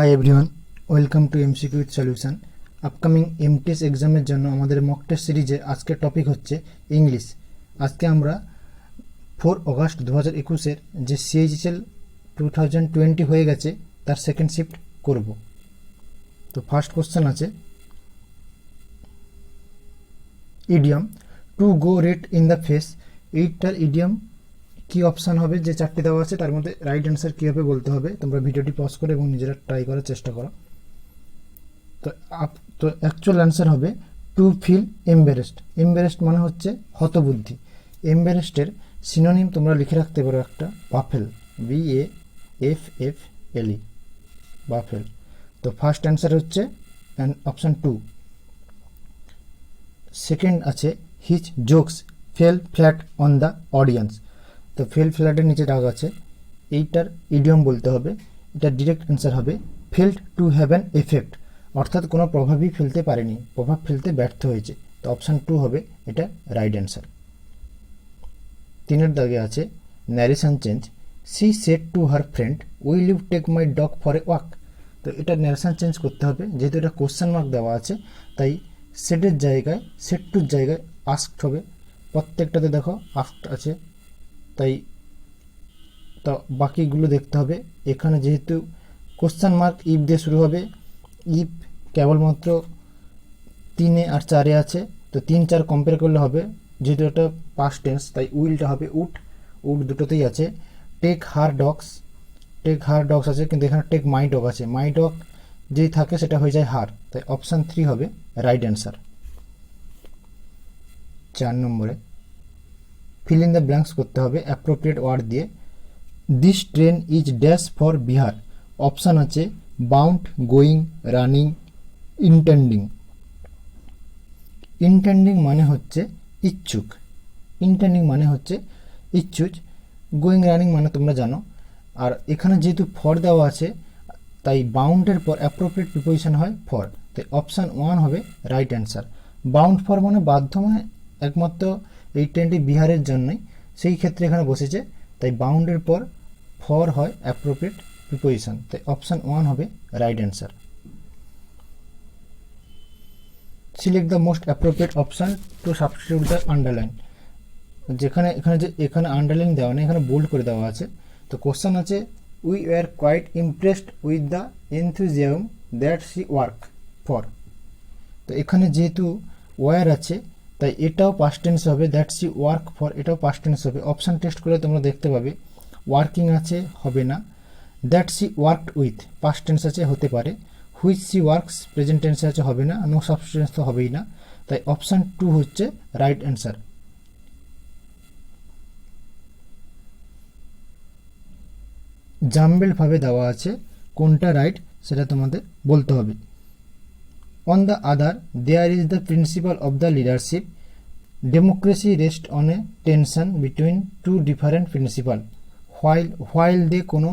Hi everyone, welcome to MCQ with solution. Upcoming MTS এক্সামের জন্য আমাদের মক টেস্ট সিরিজে আজকের টপিক হচ্ছে ইংলিশ। আজকে আমরা 4 অগাস্ট 2021-এর যে সিএইচএসএল 2020 হয়ে গেছে তার সেকেন্ড শিফট করব। তো ফার্স্ট কোশ্চেন আছে idiom to go red in the face. এইটার ইডিয়াম কি অপশান হবে? যে চারটি দেওয়া আছে তার মধ্যে রাইট অ্যান্সার কী হবে বলতে হবে। তোমরা ভিডিওটি পজ করে এবং নিজেরা ট্রাই করার চেষ্টা করো। তো অ্যাকচুয়াল অ্যান্সার হবে টু ফিল এম্বারেসড। এম্বারেসড মানে হচ্ছে হতবুদ্ধি। এম্বারেসডের সিনোনিম তোমরা লিখে রাখতে পারো একটা, বাফেল, BAFFLE, বাফেল। তো ফার্স্ট অ্যান্সার হচ্ছে অপশান 2। সেকেন্ড আছে his jokes fell flat on the audience. তো ফেল ফ্ল্যাটের নিচে দাগ আছে, এইটার ইডিয়ম বলতে হবে। এটা ডিরেক্ট অ্যান্সার হবে failed to have an effect, অর্থাৎ কোনো প্রভাবই ফেলতে পারেনি, প্রভাব ফেলতে ব্যর্থ হয়েছে। তো অপশান 2 হবে এটা রাইট অ্যান্সার। 3-এর দাগে আছে narration change, she said to her friend will you take my dog for a walk. তো এটা ন্যারেশন চেঞ্জ করতে হবে, যেহেতু এটা কোশ্চেন মার্ক দেওয়া আছে তাই সেডের জায়গায় সেড টুর জায়গায় আস্কড হবে। প্রত্যেকটাতে দেখো আস্কড আছে, তাই তো বাকিগুলো দেখতে হবে। এখানে যেহেতু কোশ্চেন মার্ক ইফ দিয়ে শুরু হবে, ইফ কেবলমাত্র 3 আর 4 আছে, তো 3, 4 কম্পেয়ার করলে হবে। যেহেতু এটা পাস্ট টেন্স তাই উইলটা হবে উড, উড দুটোতেই আছে। Take her dogs, take her dogs আছে, কিন্তু এখানে টেক মাই ডগ আছে, মাই ডগ যেই থাকে সেটা হয়ে যায় হার, তাই অপশান 3 হবে রাইট অ্যান্সার। 4 নম্বরে ফিল ইন দ্য ব্ল্যাঙ্কস করতে হবে অ্যাপ্রোপ্রিয়েট ওয়ার্ড দিয়ে। This train is dash for Bihar. Option আছে bound, going, running, intending. Intending মানে হচ্ছে ইচ্ছুক, ইন্টেন্ডিং মানে হচ্ছে ইচ্ছুক। গোয়িং, রানিং মানে তোমরা জানো। আর এখানে যেহেতু ফর দেওয়া আছে তাই বাউন্ডের পর অ্যাপ্রোপ্রিয়েট প্রিপোজিশন হয় ফর, তাই অপশান 1 হবে রাইট অ্যান্সার। বাউন্ড ফর মানে বাধ্য, মানে একমাত্র এই ট্রেনটি বিহারের জন্যই, সেই ক্ষেত্রে এখানে বসেছে, তাই বাউন্ডের পর ফর হয় অ্যাপ্রোপ্রিয়েট প্রিপোজিশন, তাই অপশান 1 হবে right answer. Select the most appropriate option to substitute the underline. এখানে আন্ডারলাইন দেওয়া নেই, এখানে বোল্ড করে দেওয়া আছে। তো কোশ্চেন আছে we were quite impressed with the enthusiasm that she work for. তো এখানে যেহেতু ওয়ার আছে তাই এটাও পাস্ট টেন্স হবে, দ্যাট শি ওয়ার্ক ফর এটাও পাস্ট টেন্স হবে। অপশান টেস্ট করে তোমরা দেখতে পাবে ওয়ার্কিং আছে, হবে না। That she worked with past tense আছে, হতে পারে। হুইচ শি ওয়ার্কস প্রেজেন্ট টেন্সে আছে, হবে না। নো সাবস্টিটিউশন তো হবেই না, তাই অপশান 2 হচ্ছে রাইট অ্যান্সার। জাম্বেল ভাবে দেওয়া আছে, কোনটা রাইট সেটা তোমাদের বলতে হবে। On the other there is the principle of the leadership, democracy rest on a tension between two different principle. While দিয়ে কোনো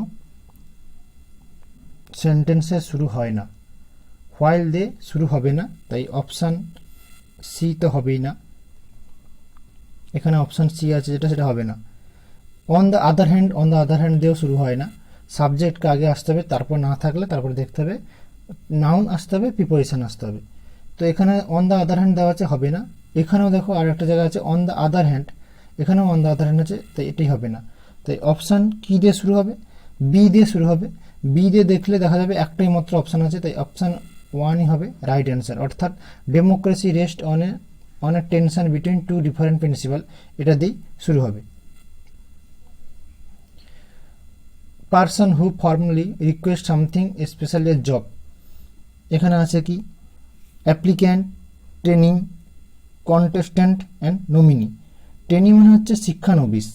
সেন্টেন্সে শুরু হয় না, হোয়াইল দিয়ে শুরু হবে না, তাই অপশান সি তো হবেই না। এখানে অপশান সি আছে যেটা, সেটা হবে না। On the other hand, on the other hand দিয়েও শুরু হয় না। সাবজেক্টকে আগে আসতে হবে, তারপর না থাকলে তারপরে দেখতে হবে নাউন আসতে হবে, প্রিপোজিশন আসতে হবে। তো এখানে অন দ্য আদার হ্যান্ড দেওয়া আছে, হবে না। এখানেও দেখো আর একটা জায়গা আছে অন দ্য আদার হ্যান্ড, এখানেও অন দ্য আদার হ্যান্ড আছে, তাই এটাই হবে না। তাই অপশান কি দিয়ে শুরু হবে? বি দিয়ে শুরু হবে। বি দিয়ে দেখলে দেখা যাবে একটাই মাত্র অপশান আছে, তাই অপশান 1ই হবে রাইট অ্যান্সার। অর্থাৎ democracy rest on a tension between two different principle, এটা দিয়েই শুরু হবে। Person who formally request something specially a job. এখানে আছে কি applicant, training, contestant and nominee. Training মানে হচ্ছে শিক্ষানবিশ,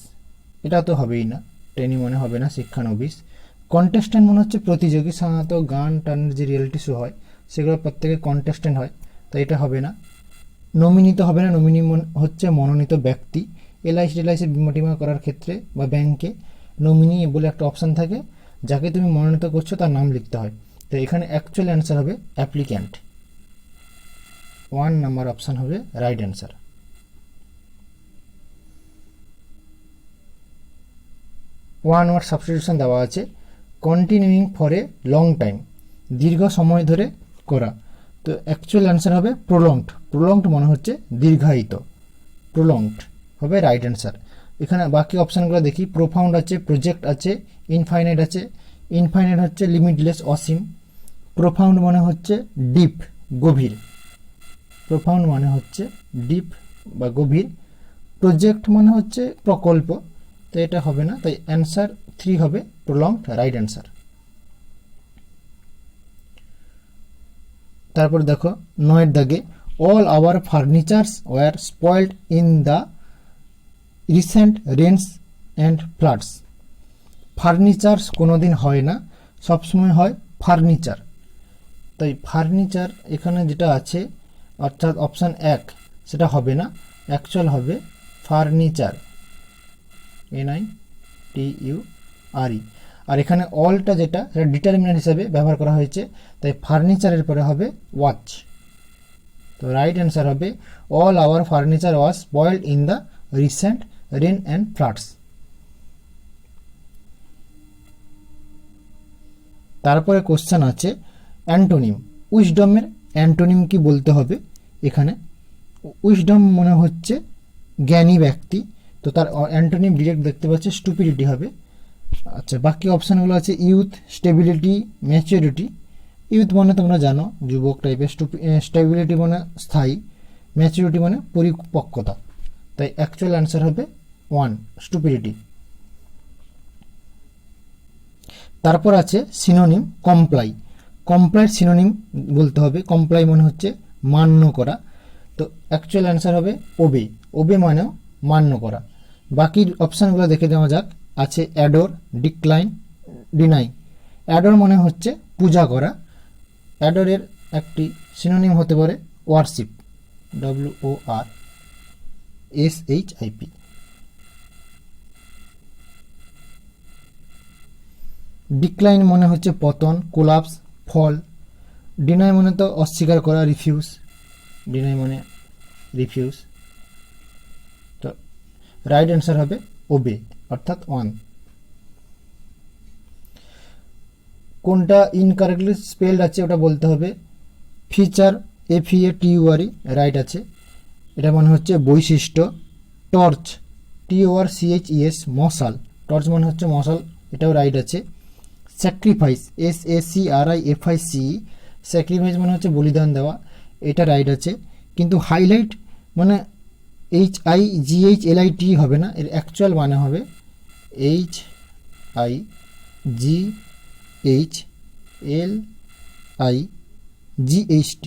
এটা তো হবেই না, ট্রেনিং মানে হবে না শিক্ষানবিশ। কন্টেস্ট্যান্ট মনে হচ্ছে প্রতিযোগী, সাধারণত গান টানের যে রিয়েলিটি শো হয় সেগুলো প্রত্যেকে কন্টেস্ট্যান্ট হয়, তাই এটা হবে না। নমিনি তো হবে না, নমিনি হচ্ছে মনোনীত ব্যক্তি। এলআইসি বিমা টিমা করার ক্ষেত্রে বা ব্যাংকে নমিনি বলে একটা অপশান থাকে, যাকে তুমি মনোনীত করছো তার নাম লিখতে হয়। তো এখানে অ্যাকচুয়াল অ্যান্সার হবে অ্যাপ্লিক্যান্ট। 1 নাম্বার অপশান হবে রাইট অ্যান্সার। 1 ওয়ার্ড সাবস্টিটিউশন দেওয়া আছে continuing for a long time. দীর্ঘ সময় ধরে করা। তো অ্যাকচুয়াল অ্যান্সার হবে প্রলংড। প্রলংড মানে হচ্ছে দীর্ঘায়িত, প্রলংড হবে রাইট অ্যান্সার। এখানে বাকি অপশানগুলো দেখি। প্রোফাউন্ড আছে, প্রজেক্ট আছে, ইনফাইনাইট আছে। ইনফাইনাইট হচ্ছে লিমিটলেস, অসীম। প্রোফাউন্ড মানে হচ্ছে ডিপ, গভীর। প্রোফাউন্ড মানে হচ্ছে ডিপ বা গভীর। প্রজেক্ট মানে হচ্ছে প্রকল্প, তো এটা হবে না, তাই অ্যান্সার 3 হবে প্রলংড রাইট অ্যান্সার। তারপর দেখো 9 দাগে, all our furnitures were spoiled in the recent rains and floods. Furnitures কোনোদিন হয় না, সবসময় হয় ফার্নিচার। তাই ফার্নিচার এখানে যেটা আছে অর্থাৎ অপশান 1 সেটা হবে না, অ্যাকচুয়াল হবে ফার্নিচার, NITURE। আর এখানে অলটা যেটা সেটা ডিটারমিনেন্ট হিসেবে ব্যবহার করা হয়েছে, তাই ফার্নিচারের পরে হবে ওয়াচ। তো রাইট অ্যান্সার হবে all our furniture was spoiled in the recent rain and floods. তারপরে কোশ্চেন আছে অ্যান্টোনিম। উইজডমের অ্যান্টোনিম কি বলতে হবে। এখানে উইজডম মনে হচ্ছে জ্ঞানী ব্যক্তি, তো তার অ্যান্টোনিম ডিরেক্ট দেখতে পাচ্ছে স্টুপিডিটি হবে। আচ্ছা, বাকি অপশানগুলো আছে ইউথ, স্টেবিলিটি, ম্যাচুরিটি। ইউথ মানে তোমরা জানো যুবক টাইপের, স্টেবিলিটি মানে স্থায়ী, ম্যাচুরিটি মানে পরিপক্কতা। তাই অ্যাকচুয়াল অ্যান্সার হবে 1, স্টুপিডিটি। তারপর আছে সিনোনিম কমপ্লাই। কমপ্লাইয়ের সিনোনিম বলতে হবে। কমপ্লাই মানে হচ্ছে মান্য করা, তো অ্যাকচুয়াল অ্যান্সার হবে ওবে। ওবে মানেও মান্য করা। বাকি অপশানগুলো দেখে দেওয়া যাক। আছে অ্যাডোর, ডিক্লাইন, ডিনাই। অ্যাডোর মানে হচ্ছে পূজা করা। অ্যাডোরের একটি সিনোনিম হতে পারে ওয়ারশিপ, WORSHIP। ডিক্লাইন মানে হচ্ছে পতন, কোলাপস, ফল। ডিনাই মানে তো অস্বীকার করা, রিফিউজ। ডিনাই মানে রিফিউজ। তো রাইট অ্যান্সার হবে ওবে অর্থাৎ 1। কোনটা ইনকারেক্টলি স্পেলড আছে ওটা বলতে হবে। ফিচার, FEATURE রাইট আছে, এটা মানে হচ্ছে বৈশিষ্ট্য। টর্চ, TORCHES মশাল, টর্চ মানে হচ্ছে মশাল, এটাও রাইট আছে। স্যাক্রিফাইস, SACRIFICE, স্যাক্রিফাইস মানে হচ্ছে বলিদান দেওয়া, এটা রাইট আছে। কিন্তু হাইলাইট মানে HIGHLIT হবে না, এর অ্যাকচুয়াল মানে হবে HIGHLIGHT।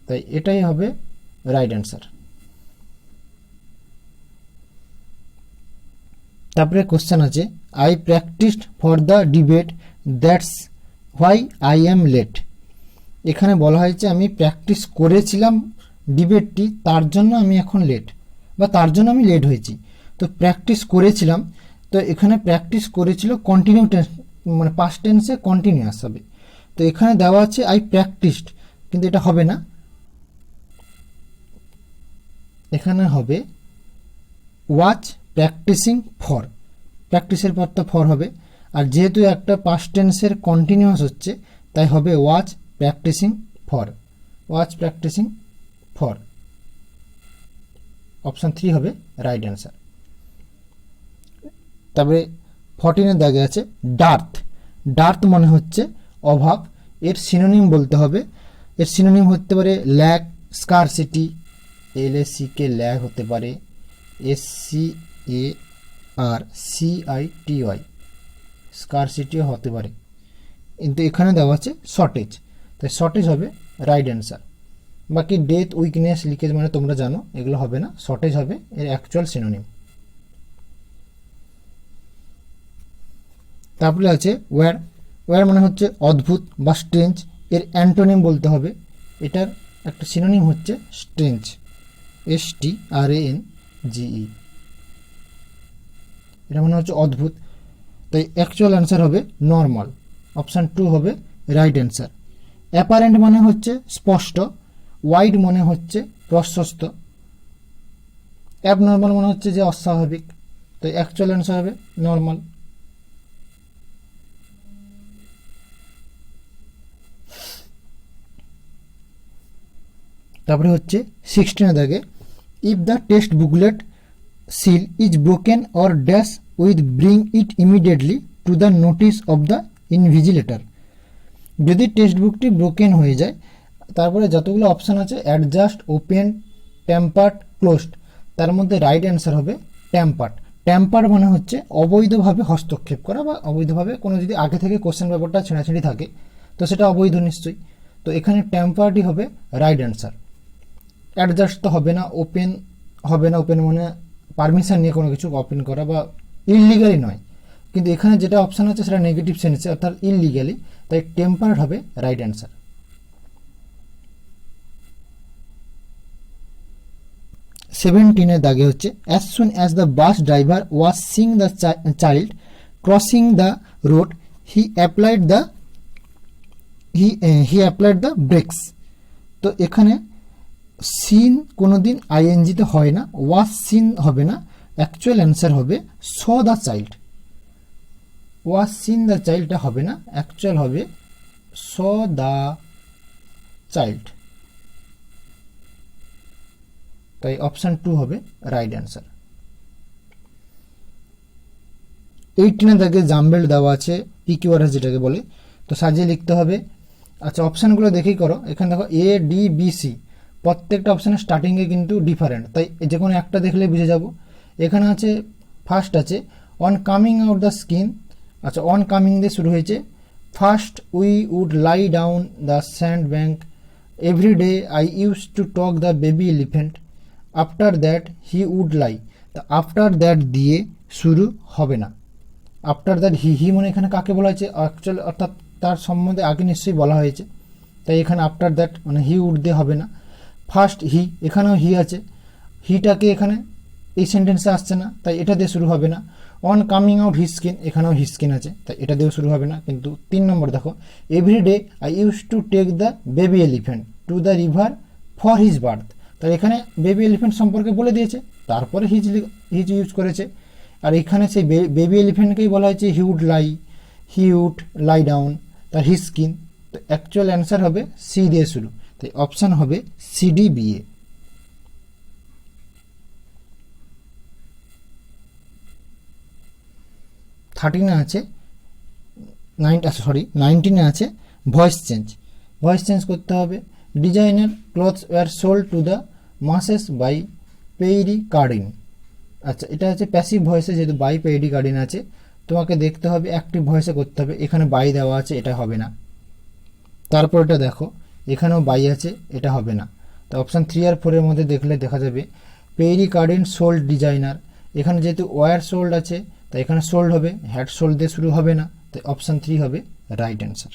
তাই এটাই হবে রাইট অ্যান্সার। তারপরে কোশ্চেন আছে I practised for the debate, that's why I am late. এখানে বলা হয়েছে আমি প্র্যাকটিস করেছিলাম ডিবেটটি, তার জন্য আমি এখন লেট, বা তার জন্য আমি লেট হয়েছি। তো প্র্যাকটিস করেছিলাম, তো এখানে প্র্যাকটিস করেছিল কন্টিনিউ টেন্স, মানে পাস্ট টেন্সে কন্টিনিউয়াস হবে। তো এখানে দেওয়া আছে আই প্র্যাকটিসড, কিন্তু এটা হবে না, এখানে হবে ওয়াচ প্র্যাকটিসিং ফর। প্র্যাকটিসের পর তো ফর হবে, আর যেহেতু একটা পাস্ট টেন্সের কন্টিনিউয়াস হচ্ছে তাই হবে was practising for. Was practising for, option 3 হবে রাইট অ্যান্সার। তারপরে 14 দাগে আছে ডার্থ। ডার্থ মানে হচ্ছে অভাব, এর সিনোনিম বলতে হবে। এর সিনোনিম হতে পারে ল্যাক, স্কারসিটি, LACK ল্যাক হতে পারে, SCARCITY স্কারসিটিও হতে পারে, কিন্তু এখানে দেওয়া আছে শর্টেজ, তাই শর্টেজ হবে রাইট অ্যান্সার। বাকি ডেথ, উইকনেস, লিকেজ মানে তোমরা জানো, এগুলো হবে না, শর্টেজ হবে এর অ্যাকচুয়াল সিনোনিম। তারপরে আছে ওয়্যার। ওয়্যার মানে হচ্ছে অদ্ভুত বা স্ট্রেঞ্জ, এর অ্যান্টোনিম বলতে হবে। এটার একটা সিনোনিম হচ্ছে স্ট্রেঞ্জ, STRANGE। এটা মানে হচ্ছে অদ্ভুত, তাই অ্যাকচুয়াল অ্যান্সার হবে নর্মাল, অপশান 2 হবে রাইট অ্যান্সার। অ্যাপারেন্ট মানে হচ্ছে স্পষ্ট, ওয়াইড মানে হচ্ছে প্রশস্ত, অ্যাবনর্মাল মানে হচ্ছে যে অস্বাভাবিক, তাই অ্যাকচুয়াল অ্যান্সার হবে নর্মাল। তারপরে হচ্ছে 16 দাগে if the text booklet seal is broken or dash with bring it immediately to the notice of the invigilator. যদি টেক্সট বুকটি ব্রোকেন হয়ে যায়, তারপরে যতগুলো অপশান আছে অ্যাডজাস্ট, ওপেন, ট্যাম্পার্ড, ক্লোজড, তার মধ্যে রাইট অ্যান্সার হবে ট্যাম্পার্ড। ট্যাম্পার মানে হচ্ছে অবৈধভাবে হস্তক্ষেপ করা বা অবৈধভাবে কোনো যদি আগে থেকে কোশ্চেন পেপারটা ছেঁড়াছেঁড়ি থাকে তো সেটা অবৈধ নিশ্চয়ই। তো এখানে ট্যাম্পারডই হবে রাইট অ্যান্সার। অ্যাডজাস্ট তো হবে না, ওপেন হবে না, ওপেন মানে পারমিশন নিয়ে কোনো কিছু ওপেন করা বা ইললিগালি নয়, কিন্তু এখানে যেটা অপশান আছে সেটা নেগেটিভ সেন্সে অর্থাৎ ইললিগালি, তাই টেম্পার্ড হবে রাইট অ্যান্সার। 17 দাগে হচ্ছে as soon as the bus driver was Singh the child crossing the road he applied the ব্রেকস। তো এখানে সিন কোনোদিন আইএনজিতে হয় না, ওয়াজ সিন হবে না, অ্যাকচুয়াল অ্যান্সার হবে saw the child. Was seen the চাইল্ডটা হবে না, অ্যাকচুয়াল হবে স দ্য চাইল্ড। তাই অপশান 2 হবে রাইট অ্যান্সার। 18 দাগে জাম্বেল দেওয়া আছে, পিকিউআরএস যেটাকে বলে, তো সাজিয়ে লিখতে হবে। আচ্ছা, অপশানগুলো দেখেই করো। এখানে দেখো এ ডি বি সি, প্রত্যেকটা অপশানের স্টার্টিংয়ে কিন্তু ডিফারেন্ট, তাই যে কোনো একটা দেখলে বুঝে যাব। এখানে আছে ফার্স্ট আছে on coming out the skin. আচ্ছা, অন কামিং দিয়ে শুরু হয়েছে। First we would lie down the sand bank, every day I use to talk the baby elephant, after that he would lie. তা আফটার দ্যাট দিয়ে শুরু হবে না। After that হি মানে এখানে কাকে বলা হয়েছে অ্যাকচুয়ালি, অর্থাৎ তার সম্বন্ধে আগে নিশ্চয়ই বলা হয়েছে, তাই এখানে আফটার দ্যাট মানে হি উড দিয়ে হবে না। ফার্স্ট হি, এখানেও হি আছে, হিটাকে এখানে এই সেন্টেন্সে আসছে না, তাই এটা দিয়ে শুরু হবে না। On coming out his skin, এখানেও হিজ স্কিন আছে, তাই এটা দিয়েও শুরু হবে না। কিন্তু 3 নম্বর দেখো every day I use to take the baby elephant to the river for his birth, তাই এখানে বেবি এলিফ্যান্ট সম্পর্কে বলে দিয়েছে, তারপরে হিজ ইউজ করেছে। আর এখানে সেই বেবি এলিফ্যান্টকেই বলা হয়েছে হি উড লাই ডাউন, তার হিজ স্কিন। তো অ্যাকচুয়াল অ্যান্সার হবে সি দিয়ে শুরু, তাই অপশান হবে সিডি বিএ। 19 আছে ভয়েস চেঞ্জ। ভয়েস চেঞ্জ করতে হবে। Designer clothes were sold to the masses by Pierre Cardin. আচ্ছা, এটা হচ্ছে প্যাসিভ ভয়েসে, যেহেতু বাই পেইরি কার্ডিন আছে, তোমাকে দেখতে হবে অ্যাক্টিভ ভয়েসে করতে হবে। এখানে বাই দেওয়া আছে, এটা হবে না। তারপর এটা দেখো, এখানেও বাই আছে, এটা হবে না। তো অপশান 3 আর 4 মধ্যে দেখলে দেখা যাবে পেইরি কার্ডিন সোল্ড ডিজাইনার, এখানে যেহেতু ওয়ার সোল্ড আছে তাই এখানে সোল্ড হবে, হ্যাড সোল্ড দিয়ে শুরু হবে না, তাই অপশান 3 হবে রাইট অ্যান্সার।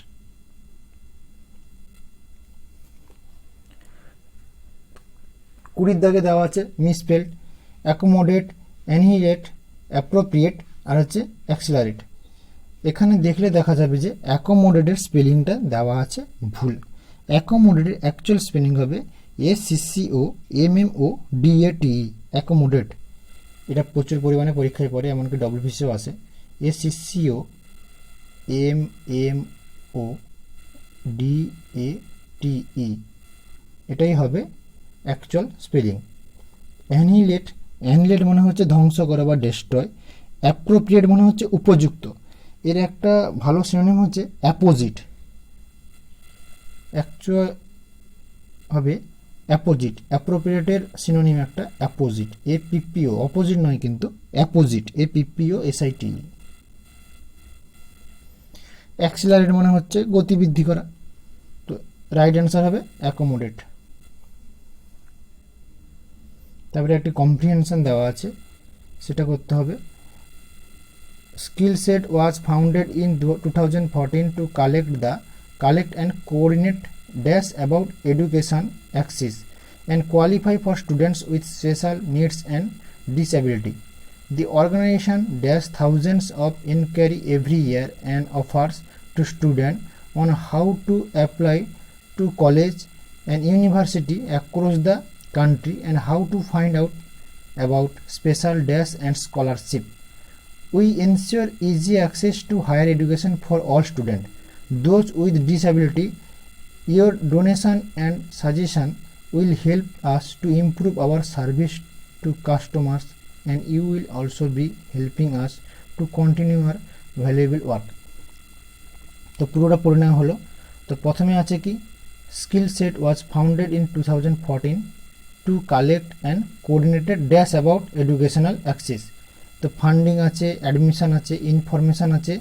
20 দাগে দেওয়া আছে মিসস্পেলড, অ্যাকোমোডেট, অ্যানহিলেট, অ্যাপ্রোপ্রিয়েট আর হচ্ছে অ্যাক্সিলারেট। এখানে দেখলে দেখা যাবে যে অ্যাকোমোডেটের স্পেলিংটা দেওয়া আছে ভুল। অ্যাকোমোডেটের অ্যাকচুয়াল স্পেলিং হবে ACCOMMODATE, অ্যাকোমোডেট। এটা প্রচুর পরিমাণে পরীক্ষায় পড়ে, এমনকি ডব্লিউবিসিও আছে। ACCOMMODATE, এটাই হবে অ্যাকচুয়াল স্পেলিং। অ্যানিহিলেট মানে হচ্ছে ধ্বংস করা বা ডেস্ট্রয়। অ্যাপ্রোপ্রিয়েট মানে হচ্ছে উপযুক্ত। এর একটা ভালো সিনোনিম হচ্ছে অ্যাপোজিট, অ্যাকচুয়াল হবে অ্যাপোজিট। অ্যাপ্রোপ্রিয়েটের সিনোনিম একটা অ্যাপোজিট, APPO, অপোজিট নয় কিন্তু অ্যাপোজিট, APPOSIT। অ্যাক্সিলারেট মানে হচ্ছে গতিবৃদ্ধি করা, তো রাইট অ্যান্সার হবে অ্যাকোমোডেট। তারপরে একটি কম্প্রিহেনশন দেওয়া আছে, সেটা করতে হবে। Skillset was founded in 2014 to collect and coordinate dash about education access and qualify for students with special needs and disability. The organization dash thousands of inquiry every year and offers to students on how to apply to college and university across the country and how to find out about special dash and scholarship. We ensure easy access to higher education for all students, those with disability. Your donation and suggestion will help us to improve our service to customers and you will also be helping us to continue our valuable work. তো পুরোটা পড়ে নেওয়া হলো। তো প্রথমে আছে কি skill set was founded in 2014 to collect and coordinated dash about educational access. তো ফান্ডিং আছে, অ্যাডমিশন আছে, ইনফরমেশান আছে,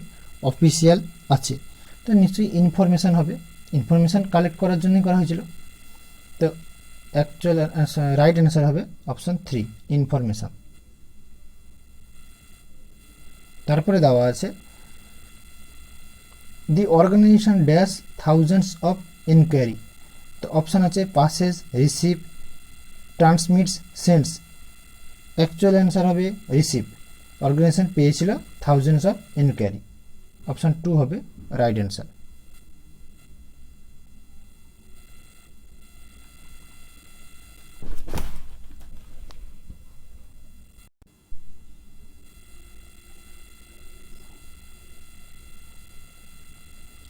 অফিসিয়াল আছে। তো নিশ্চয়ই ইনফরমেশান হবে, ইনফরমেশান কালেক্ট করার জন্যই করা হয়েছিল। তো অ্যাকচুয়াল রাইট অ্যান্সার হবে অপশান 3 ইনফরমেশান। তারপরে দেওয়া আছে the organisation dash thousands of inquiry. তো অপশান আছে passes, receive, transmits, sends. Actual answer হবে রিসিভ। অর্গানাইজেশন পেয়েছিল থাউজেন্ডস অফ ইনকোয়ারি। অপশান 2 হবে রাইট অ্যান্সার।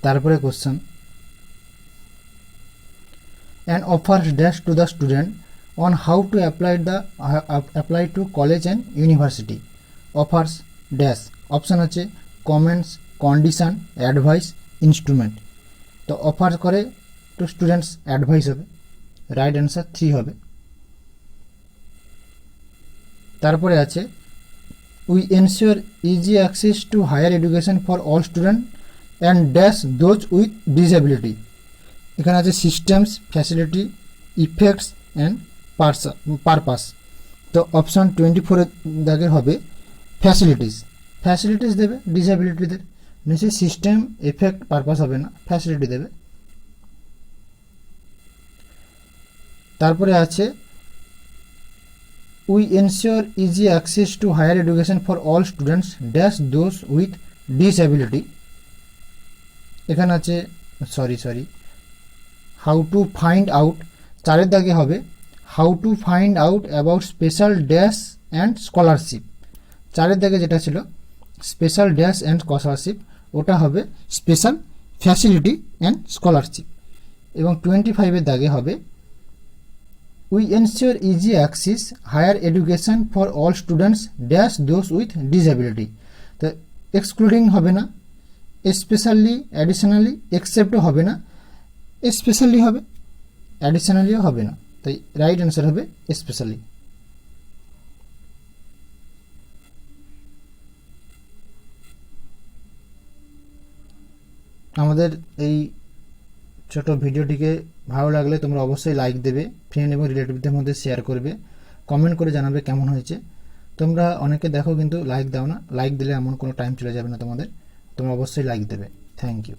তারপরে question and offers dash to the student on how to apply to college and university. Offers dash option আছে comments, condition, advice, instrument. তো offer করে to students advice হবে। Right answer 3 হবে। তারপরে আছে we ensure easy access to higher education for all student and dash those with disability. এখানে আছে systems, facility, effects and purpose. তো অপশান 24 দাগে হবে ফ্যাসিলিটিস। ফ্যাসিলিটিস দেবে ডিসএবিলিটিদের, নিশ্চয়ই সিস্টেম, এফেক্ট, পারপাস হবে না, ফ্যাসিলিটি দেবে। তারপরে আছে we ensure easy access to higher education for all students dash those with disability. এখানে আছে sorry how to find out. 4 দাগে হবে how to find out about special dash and scholarship. 4 দাগে যেটা ছিল স্পেশাল ড্যাশ অ্যান্ড স্কলারশিপ, ওটা হবে special facility and scholarship. এবং 25 দাগে হবে we ensure easy access higher education for all students dash those with disability. তো এক্সক্লুডিং হবে না, স্পেশালি, অ্যাডিশনালি, এক্সেপ্টও হবে না, স্পেশালি হবে, অ্যাডিশনালিও হবে না। তাই রাইট অ্যান্সার হবে স্পেশালি। আমাদের এই ছোট ভিডিওটিকে ভালো লাগলে তোমরা অবশ্যই লাইক দেবে, ফ্রেন্ড এবং রিলেটিভদের মধ্যে শেয়ার করবে, কমেন্ট করে জানাবে কেমন হয়েছে। তোমরা অনেকে দেখো কিন্তু লাইক দাও না, লাইক দিলে এমন কোনো টাইম চলে যাবে না তোমাদের, তোমরা অবশ্যই লাইক দেবে। Thank you.